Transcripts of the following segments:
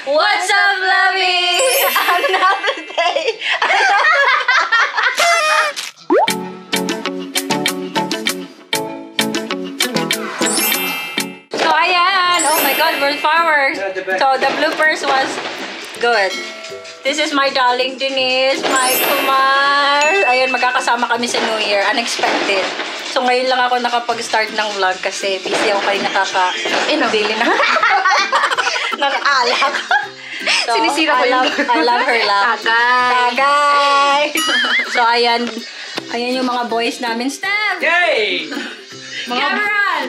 What's up, Lovey? Another day. So, ayan. Oh my God, world powers. So, the bloopers was good. This is my darling Denise, my kumar. Ayun, magkakasama kami sa New Year. Unexpected. So, ngayon lang ako nakapag-start ng vlog kasi busy ako kayo nakaka-inabili na. Nakaalak. So, sinisira ko yung I love her laugh. Tagay! So, ayan. Ayan yung mga boys namin. Steph! Yay!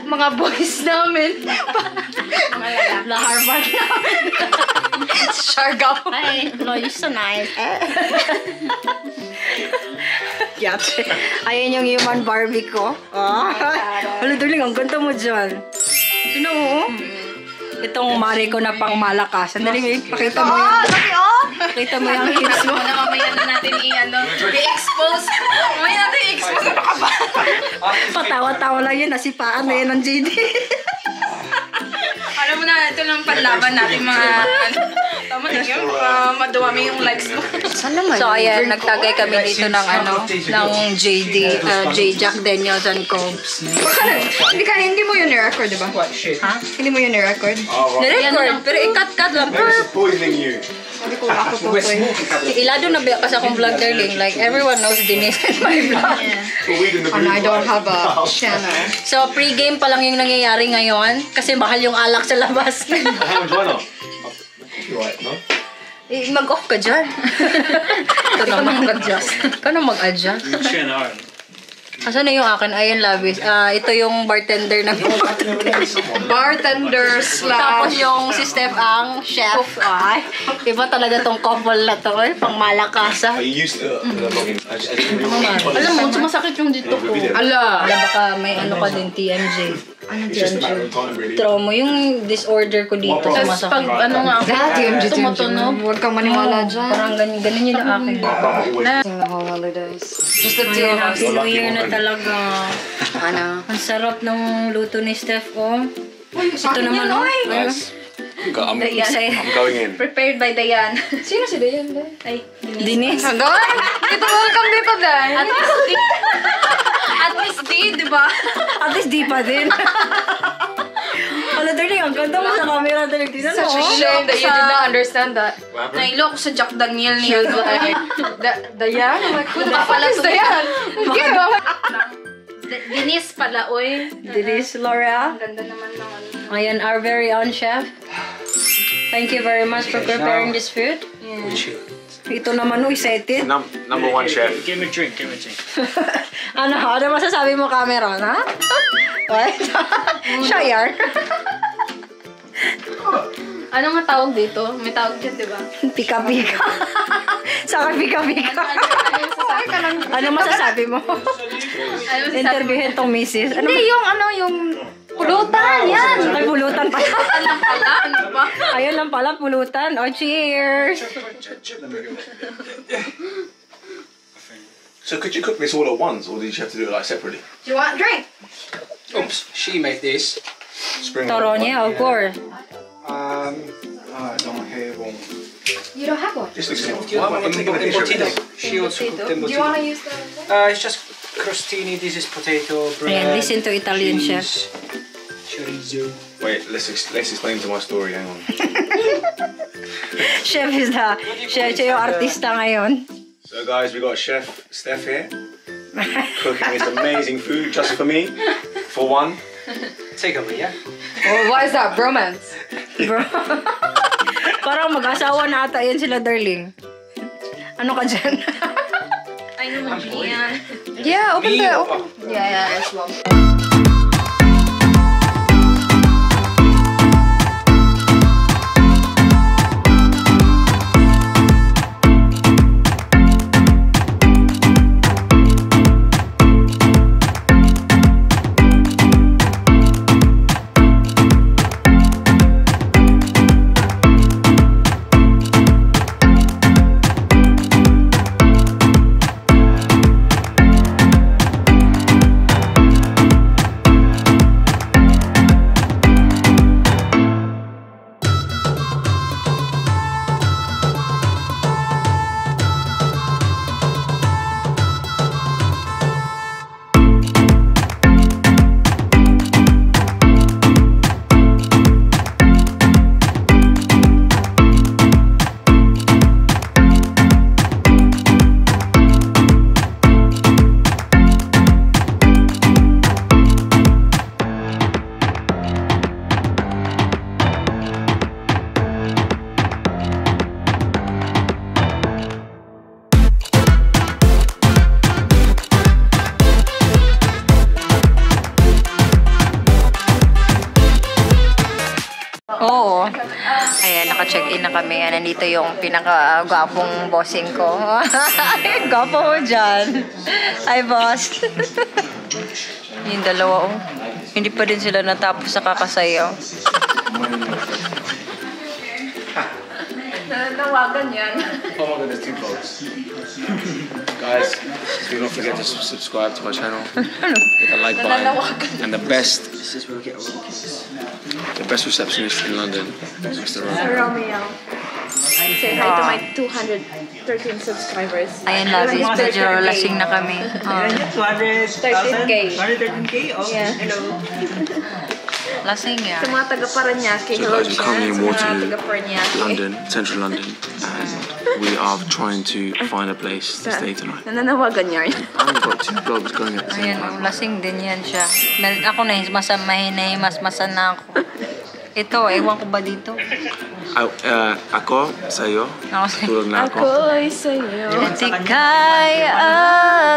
Mga boys namin. La Harvard namin. Siargao. Hi. No, you're so nice. Yate. Ayan yung human Barbie ko. Hala, darling, ang ganda mo dyan. Sino mo? Itong mare ko na pang malakas. Sandali, pakita mo yung... Pakita mo yung hips mo. Mamaya na natin i-expose. Mamaya natin i-expose. Patawa-tawa lang yun. Nasipaan na yan ng JD. Alam mo na, ito lang panlaban natin mga... Tama na yun, maduwami yung likes mo. So, ayan, nagtagay kami dito ng ng JD, Jack Daniels and Co. Hindi mo yun ni-record, diba? Ha? Hindi mo yun ni-record? Ni-record, pero i-cut-cut lang. Poisoning you. Sabi ko, ako to ko eh. Ilado na ba kasi akong vlog, darling. Like, everyone knows Denise and my vlog. And I don't have a channel. So, pre-game pa lang yung nangyayari ngayon kasi mahal yung alak sa labas. How much why not? Right, no? Mag-off ka dyan. Ito na mag-adjust. Ikaw na mag-adjust. Asan na yung akin? Ayan, Lavis. Ito yung bartender ng Bartender Tapos yung si Steph ang chef. Ay, iba talaga tong couple na to. Pang malakasa. Are you used to logging? Alam mo, sumasakit yung dito ko. Ala, baka may ano ka din, TMJ. Ano TMJ? Throw mo yung disorder ko dito. Tapos pag ano nga, tumutunog. Huwag kang maniwala dyan. Parang ganyan yun ang akin. The whole holidays. Just the two of us. Happy New Year na talaga. Ano? Ang sarap ng luto ni Steph, oh. Ito naman, oh. I'm going in. Prepared by Dayan. Sino si Dayan? Ay, Denise. hanggang? Ito welcome dito, Dayan. At least di ba? At least di pa din. Wala, darling, ang ganda mo sa camera, darling. Tingnan mo, Such a oh. shame that you did not understand that. Nailo ko sa Jack Daniel niya. Dayan? I'm like, who the fuck is Dayan? Denise pala, oy. Denise, Laura. Ang ganda naman ng ano. Ayan, our very own chef. Thank you very much for preparing this food. Ito naman, set it. Number one chef. Give me a drink, give me a drink. Ano masasabi mo, Cameron, ha? Shire. Ano nga tawag dito? May tawag dyan, di ba? Pika-pika. Saka pika-pika. Ano masasabi mo? Interviewin tong misis. Ano Hindi, yung pulutan, yan! Ay, pulutan pala. Alam pala, ano ba? Ayun lang pala, pulutan. Oh, cheers! So could you cook this all at once, or did you have to do it like separately? Do you want a drink? Oops, she made this. Spring Toronia, of course. I don't have one. You don't have one? This looks good. Why am I taking a picture? She also cooked Do you want to use the... It's just crostini, this is potato, bread. Ayan, listen to Italian chef. Chorizo. Wait, let's explain to my story. Hang on. Chef is the... Chef yung artista ngayon. So guys, we got Chef Steph here cooking this amazing food just for me, for one. Take away, yeah? Oh, what is that? Bromance? Bro. Parang mag-asawa na ata yan sila, darling. Ano ka dyan? I know what you mean. Yeah, open the... Yeah, as well. naka-check-in na kami. Yan, nandito yung pinaka-gwapong bossing ko. Gwapo mo dyan. Hi, boss. Yung dalawa, oh. Hindi pa din sila natapos sa kakasayaw. Nanawagan yan. Oh my god, there's 2 vlogs. Guys, do not forget to subscribe to our channel. Hit the like button. And the best receptionist in London, Mr. Romeo. Say hi to my 213 subscribers. Ayan, Lavis. Medyo lasing na kami. 13K. 113K? Oh, Yeah. hello. Lasing yan. Sa mga taga-Paranaque, So hello guys, we're currently in dyan. Sa mga Waterloo, taga-Paranaque. London, central London, and we are trying to find a place to stay tonight. Nananawagan yan. I've got 2 vlogs going at the same Ayan, time. lasing din yan siya. Ako nahimasmasan na ako. Ito, ewan ko ba dito? Ako, sa'yo, Ako sa'yo. tulog na ako. Ako'y sa'yo. Etikay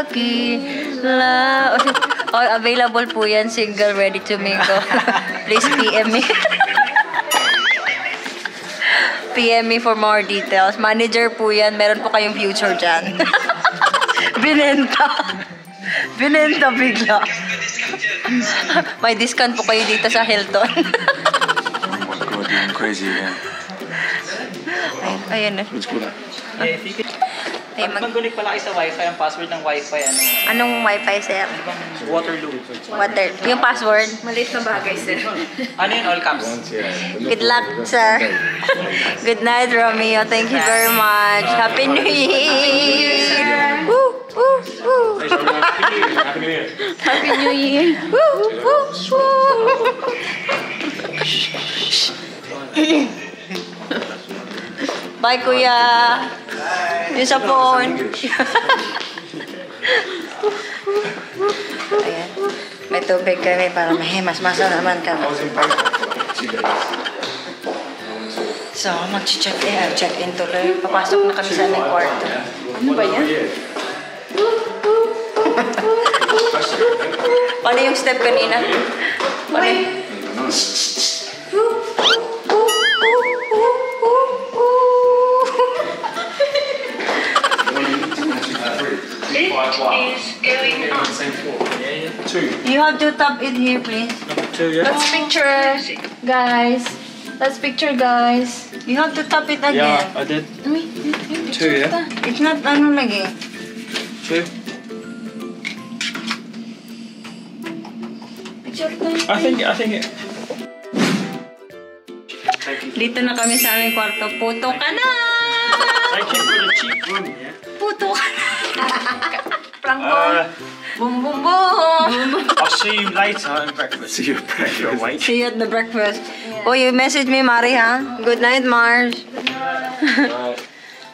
akila. Oh, available po yan, single, ready to mingle. Please PM me. PM me for more details. Manager po yan, meron po kayong future dyan. Binenta. Binenta bigla. May discount po kayo dito sa Hilton. Oh my god, you're crazy again. Ayan na. What's called that? Yeah, if you could... Ay, Mag-connect pala kayo sa wifi, ang password ng wifi, Anong wifi, sir? Waterloo. Water. Yung password? Maliit na bagay, sir. Ano yun, all caps? Good luck, sir. Good night, Romeo. Thank you very much. Happy New Year! Woo! Woo! Woo! Happy New Year. Happy New Year. Woo! Woo! Woo! Bye, kuya. Yung sa phone. Ayan. May tubig kami para mahimas-masa naman kami. So, check-in tuloy. Papasok na kami sa aming kwarto. Ano ba yan? Paano yung step kanina? Paano yung... You have to tap it here, please. 2, yeah? Let's picture, guys. Let's picture, guys. You have to tap it again. Yeah, I did. 2, yeah? It's not ano lagi. 2. I think it... Dito na kami sa aming kwarto. Puto ka na! Thank you for the cheap room, yeah? Puto ka na! Boom, boom, boom. I'll see you later in breakfast. See you at breakfast. You're awake. See you at the breakfast. Oh, you message me, Mari, ha? Good night, Mars.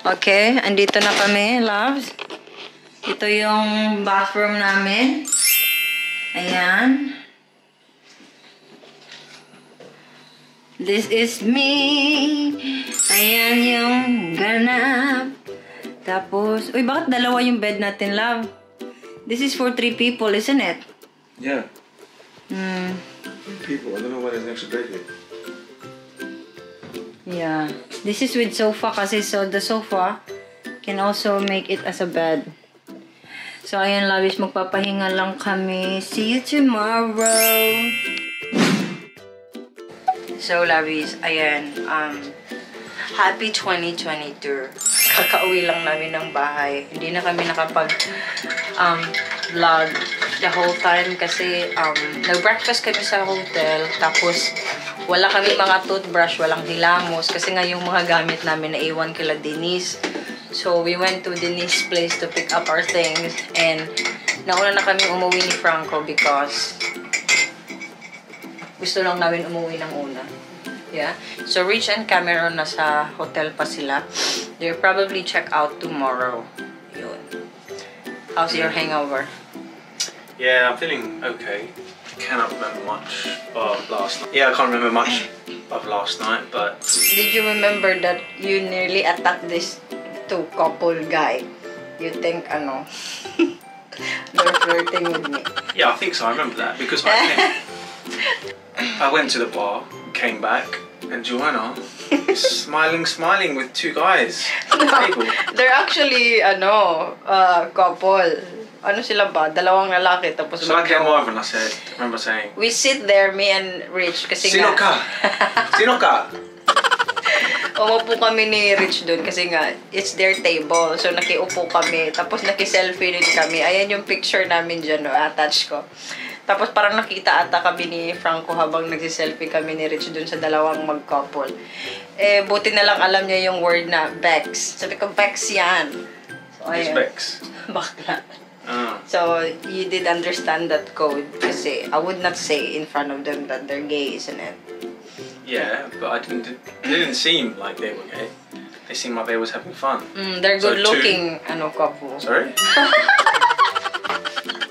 Okay, andito na kami, loves. Ito yung bathroom namin. Ayan. This is me. Ayan yung ganap. Tapos, uy, bakit dalawa yung bed natin, love? This is for 3 people, isn't it? Yeah. Hmm. People, I don't know why there's an extra bed here. Yeah. This is with sofa kasi so the sofa can also make it as a bed. So, ayan, loves, magpapahinga lang kami. See you tomorrow. So, loves, ayan, happy 2022. Kakauwi lang namin ng bahay. Hindi na kami vlog the whole time kasi nag-breakfast kami sa hotel. Tapos, wala kami mga toothbrush, walang hilamos. Kasi nga yung mga gamit namin naiwan kila Denise. So, we went to Denise's place to pick up our things. And, nauna na kami umuwi ni Franco because gusto lang namin umuwi ng una. Yeah. So, Rich and Cameron nasa hotel pa sila. They'll probably check out tomorrow. Yun. How's your hangover? Yeah, I'm feeling okay. Cannot remember much of last night. Yeah, I can't remember much of last night, but... Did you remember that you nearly attacked this two-couple guy? You think, they're flirting with me. Yeah, I think so. I remember that because I went to the bar, came back, and Joanna Smiling with two guys. At the table. They're actually, couple. Ano sila ba? Dalawang lalaki tapos So I came over and I remember saying, we sit there, me and Rich, kasi Sino ka? Sino ka? umupo kami ni Rich doon kasi nga, it's their table. So, nakiupo kami. Tapos, naki-selfie din kami. Ayan yung picture namin dyan, no? Attach ko. Tapos, parang nakita ata kami ni Franco habang nagsiselfie kami ni Rich doon sa dalawang mag-couple. Eh, buti na lang alam niya yung word na Bex. Sabi ko, Bex yan. So, Who's Bex? Bakla. Oh. So, you did understand that code kasi I would not say in front of them that they're gay, isn't it? Yeah, but they didn't seem like they were gay. They seemed like they was having fun. They're So good-looking, couple. Sorry?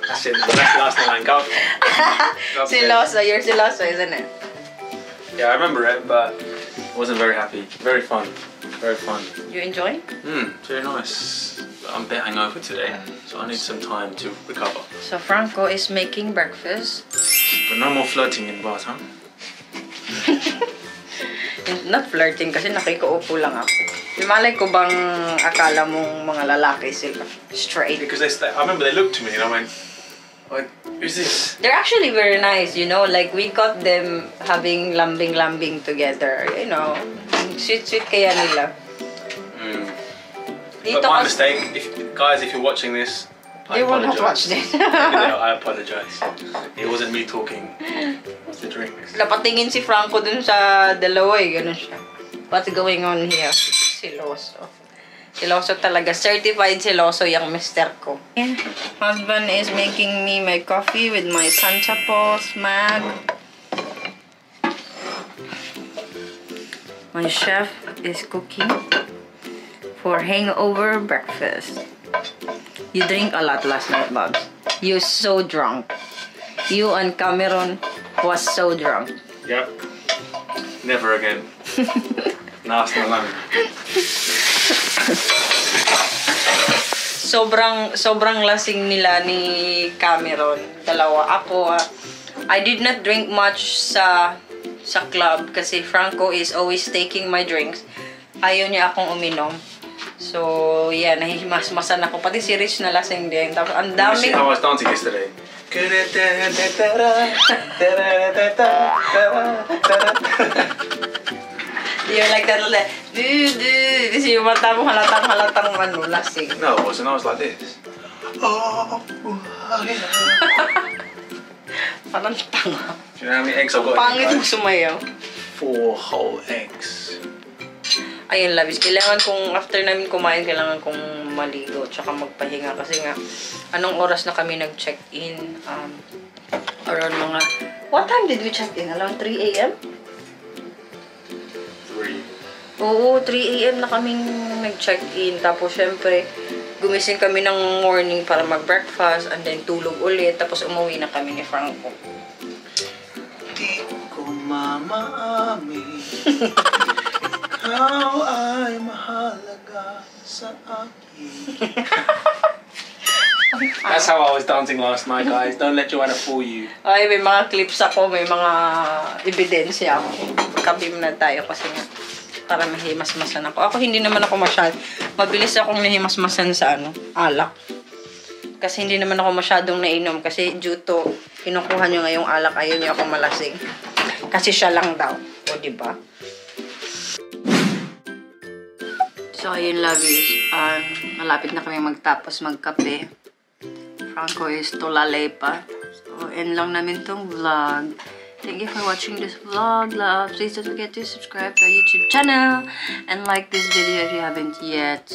That's it. That's the last thing I got. Siloso, you're siloso, isn't it? Yeah, I remember it, but I wasn't very happy. Very fun. Very fun. You enjoy? Very nice. I'm a bit hungover today, so I need some time to recover. So Franco is making breakfast. But no more flirting in bars, huh? Not flirting kasi nakikaupo lang ako. Malay ko bang akala mong mga lalaki sila? Straight. Because I remember they looked to me and I went, who's this? They're actually very nice, like we caught them having lambing together, Sweet kaya nila. But my mistake, if you're watching this, I They will not apologize. watch this. I apologize. It wasn't me talking. It was the drinks. Napatingin si Franco dun sa dalawa ganun siya. What's going on here? Siloso. Siloso talaga. Certified siloso yung mister ko. Yeah. Husband is making me my coffee with my Sancha Paws mug. My chef is cooking for hangover breakfast. You drink a lot last night, Bobs. You're so drunk. You and Cameron was so drunk. Yep. Never again. Last na lang. Sobrang lasing nila ni Cameron. Dalawa. Ako, I did not drink much sa club kasi Franco is always taking my drinks. Ayaw niya akong uminom. So, yeah, nahimasmasan ako. Pati si Rich na lasing din. Tapos, ang You see daming... how I was dancing yesterday? You're like that, like, kasi yung mata mo halatang lasing. No, it wasn't. I was like this. Parang tanga. Do you know how many eggs I've got? Pangit mo sumayaw. 4 whole eggs. Ayun, labis. Kailangan kong, after namin kumain, kailangan kong maligo tsaka magpahinga. Kasi nga, anong oras na kami nag-check-in? Around mga... What time did we check-in? Around 3 a.m.? 3. Oo, 3 a.m. na kaming nag-check-in. Tapos, syempre, gumising kami ng morning para mag-breakfast and then tulog ulit. Tapos, umuwi na kami ni Franco. Di ko mamaamin. Ikaw ay mahalaga sa akin. That's how I was dancing last night, guys. Don't let Joanna fool you. Ay, may mga clips ako, may mga ebidensya ako. Kabim na tayo kasi nga, para mahimasmasan ako. Ako hindi naman ako mabilis akong nahimasmasan sa alak. Kasi hindi naman ako masyadong nainom kasi due to kinukuha nyo ngayong alak, ayaw nyo ako malasing. Kasi siya lang daw. O, diba? So, ayun, lovies. Malapit na kami magtapos magkape. Franco is tulalay pa. So, end lang namin tong vlog. Thank you for watching this vlog, love. Please don't forget to subscribe to our YouTube channel and like this video if you haven't yet.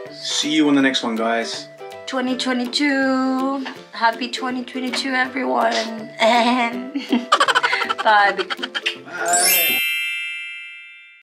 See you on the next one, guys. 2022. Happy 2022, everyone. And bye. Bye.